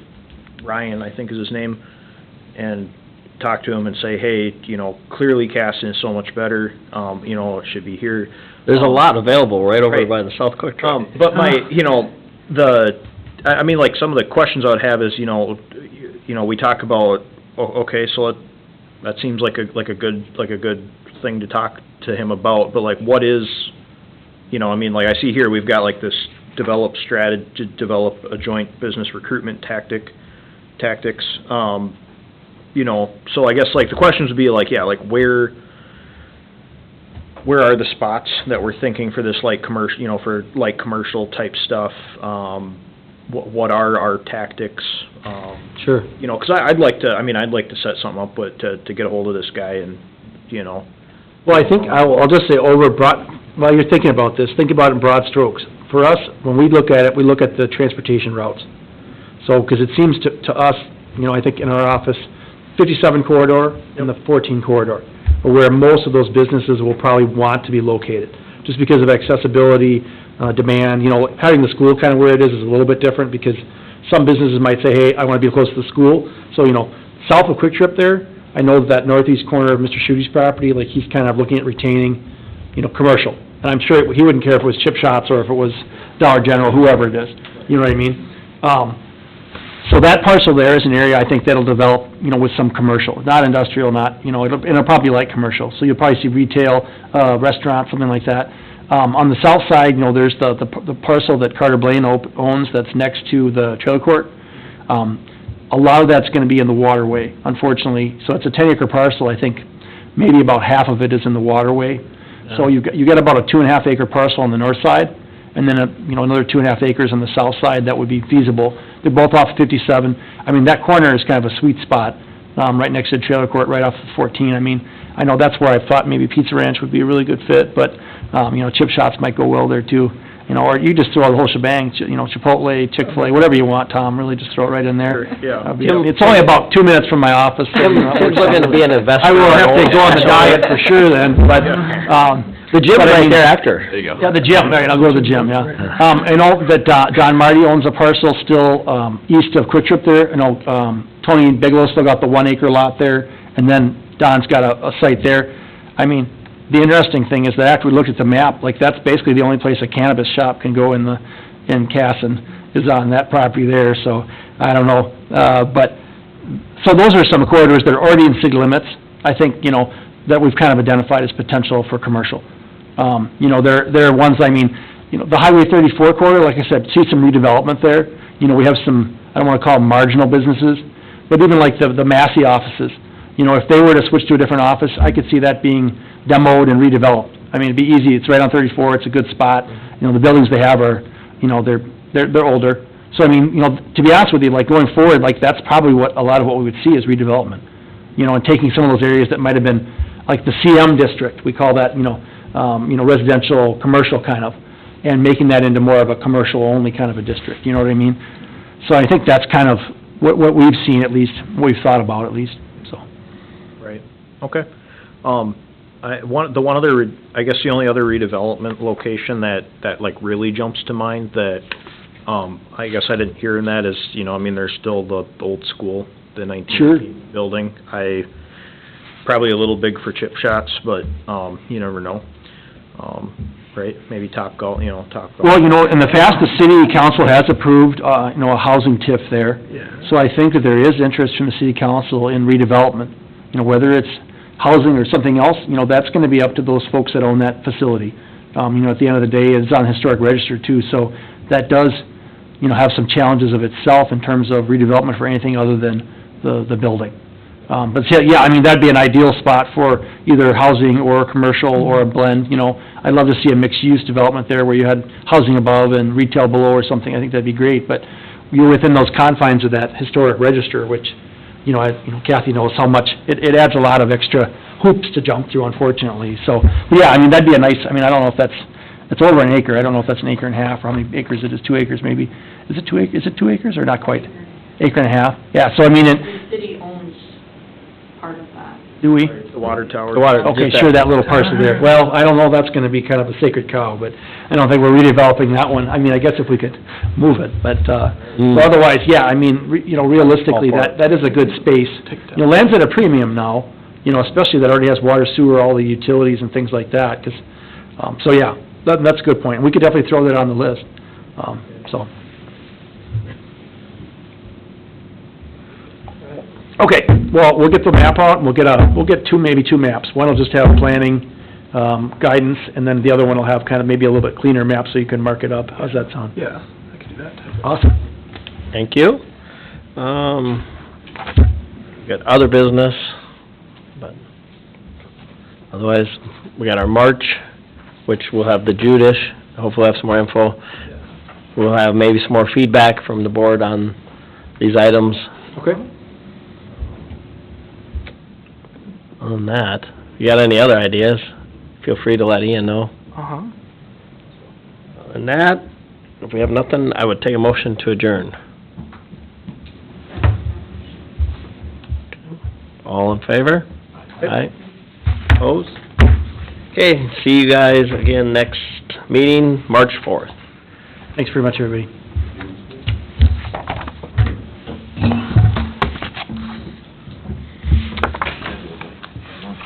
Ryan, I think is his name, and talk to him and say, hey, clearly Caston is so much better, it should be here. There's a lot available right over Right. by the South Quick Trip. But like some of the questions I would have is, we talk about, okay, so that seems like a good thing to talk to him about, but like what is, like I see here, we've got like this develop strategy to develop a joint business recruitment tactics, so I guess like the questions would be like, yeah, like where are the spots that we're thinking for this like commercial, for like commercial type stuff? What are our tactics? Sure. Because I'd like to set something up, but to get a hold of this guy and, Well, I think I'll just say while you're thinking about this, think about it in broad strokes. For us, when we look at it, we look at the transportation routes. So, because it seems to us, I think in our office, 57 corridor and the 14 corridor are where most of those businesses will probably want to be located, just because of accessibility, demand. Having the school kind of where it is a little bit different, because some businesses might say, hey, I want to be close to the school. So, south of Quick Trip there, I know that northeast corner of Mr. Schuette's property, like he's kind of looking at retaining, commercial. And I'm sure he wouldn't care if it was Chip Shots or if it was Dollar General, whoever it is. You know what I mean? So that parcel there is an area I think that'll develop, with some commercial, not industrial, it'll probably be light commercial. So you'll probably see retail, restaurant, something like that. On the south side, there's the parcel that Carter Blaine owns that's next to the trailer court. A lot of that's gonna be in the waterway, unfortunately. So it's a 10-acre parcel, I think maybe about half of it is in the waterway. So you get about a 2.5 acre parcel on the north side, and then another 2.5 acres on the south side that would be feasible. They're both off 57. I mean, that corner is kind of a sweet spot, right next to the trailer court, right off of 14. I mean, I know that's where I thought maybe Pizza Ranch would be a really good fit, but, Chip Shops might go well there too. Or you just throw the whole shebang, Chipotle, Chick-fil-A, whatever you want, Tom, really just throw it right in there. yeah. It's only about 2 minutes from my office. Tim's looking to be an investor. I will have to go on the diet for sure then, but, The gym right there after. There you go. yeah, the gym, right, I'll go to the gym, yeah. I know that John Marty owns a parcel still east of Quick Trip there. Tony Bigelow still got the 1 acre lot there, and then Don's got a site there. I mean, the interesting thing is that after we looked at the map, like that's basically the only place a cannabis shop can go in Casson is on that property there, so I don't know. So those are some corridors that are already in city limits, I think, that we've kind of identified as potential for commercial. There are ones, the Highway 34 corridor, like I said, see some redevelopment there. We have some, I don't want to call them marginal businesses, but even like the Massey offices, if they were to switch to a different office, I could see that being demoed and redeveloped. I mean, it'd be easy, it's right on 34, it's a good spot. The buildings they have are, they're older. So, to be honest with you, like going forward, like that's probably a lot of what we would see is redevelopment. And taking some of those areas that might have been, like the CM district, we call that, residential, commercial kind of, and making that into more of a commercial-only kind of a district, you know what I mean? So I think that's kind of what we've seen, at least, what we've thought about, at least, so. Right, okay. The only other redevelopment location that like really jumps to mind that, I guess I didn't hear in that is, there's still the old school, the 1918 building. Probably a little big for Chip Shots, but, you never know. Right, maybe Topgolf. Well, in the past, the city council has approved, a housing TIF there. Yeah. So I think that there is interest from the city council in redevelopment. Whether it's housing or something else, that's gonna be up to those folks that own that facility. At the end of the day, it's on historic register too, so that does, have some challenges of itself in terms of redevelopment for anything other than the building. But yeah, that'd be an ideal spot for either housing or commercial or a blend, I'd love to see a mixed-use development there where you had housing above and retail below or something. I think that'd be great, but you're within those confines of that historic register, which, Kathy knows how much, it adds a lot of extra hoops to jump through, unfortunately. So, yeah, I mean, that'd be a nice, I mean, I don't know if it's over an acre. I don't know if that's an acre and a half, or how many acres it is, 2 acres maybe. Is it 2 acres or not quite? Acre and a half? Yeah, so I mean, The city owns part of that. do we? The water tower. Okay, sure, that little parcel there. Well, I don't know if that's gonna be kind of a sacred cow, but I don't think we're redeveloping that one. I mean, I guess if we could move it, but, so otherwise, yeah, I mean, realistically, that is a good space. Land's at a premium now, especially that already has water, sewer, all the utilities and things like that, 'cause, so yeah, that's a good point. We could definitely throw that on the list, so. Okay, well, we'll get the map out, and we'll get maybe two maps. One will just have planning, guidance, and then the other one will have kind of maybe a little bit cleaner map so you can mark it up. How's that sound? Yeah, I can do that. Awesome. Thank you. Got other business, but otherwise, we got our March, which we'll have the Judish, hopefully have some more info. We'll have maybe some more feedback from the board on these items. Okay. Other than that, if you got any other ideas, feel free to let Ian know. Uh-huh. Other than that, if we have nothing, I would take a motion to adjourn. All in favor? Aye. Opposed? Okay, see you guys again next meeting, March 4th. Thanks very much, everybody.